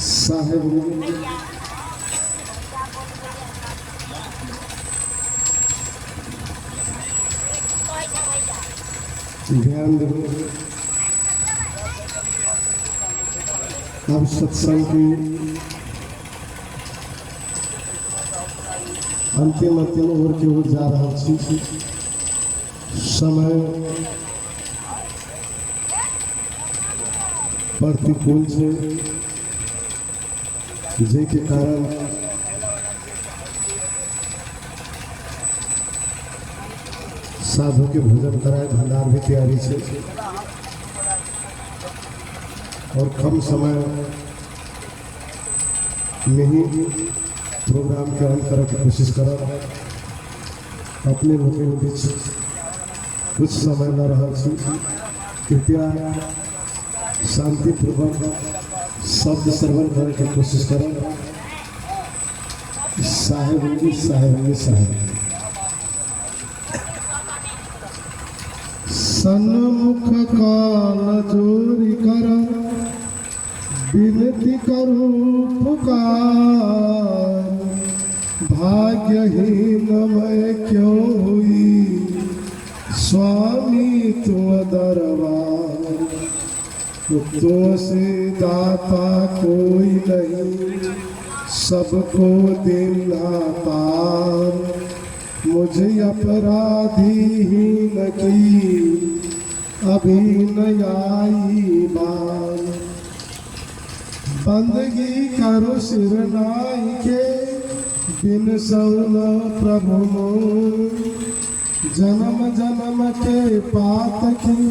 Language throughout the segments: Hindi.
साहेब ध्यान दो। अब सत्संग की अंतिम ओर की ओर जा रहा छी। समय प्रतिकूल से जे के कारण साधु के भोजन कराए भंडार भी तैयारी से और कम समय में ही प्रोग्राम के अंत करे की कोशिश करा। अपने लोगों के बीच कुछ समय न रहा। कृपया शांतिपूर्वक शब्द श्रवण करे की कोशिश करा। साहेब सन्मुख काल जोरी कर विनती करूं पुकार। भाग्यहीन मैं क्यों हुई स्वामी तुम दरबार। तो से दाता कोई नहीं सबको देना पार। मुझे अपराधी ही न की अभी न आई बार। बंदगी करो सिर नाई के बिन सौन प्रभु मोर। जन्म जन्म के पात की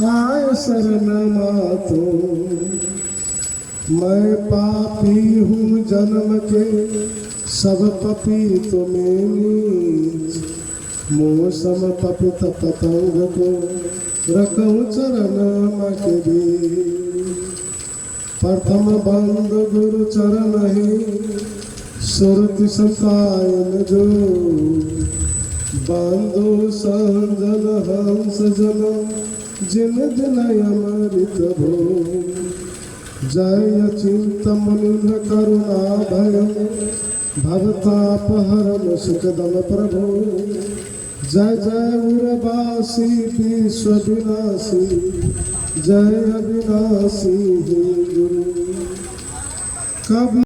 आय शरण मातो। मैं पापी हूँ जन्म के सब पपी तुम्हें। मौसम पपित पतंग को रखूं चरण मकदी। प्रथम बंद गुरु चरण ही सुरति संतायन जो। बांधो संजन हंस जन जिन दिन अमृत भो। जय चिंत मुनिन्द्र करुणा भयम भवतापहरम सुखदम प्रभो। जय जय उर्वासी विश्व विनाशी जय अविनाशी गुरु। कभी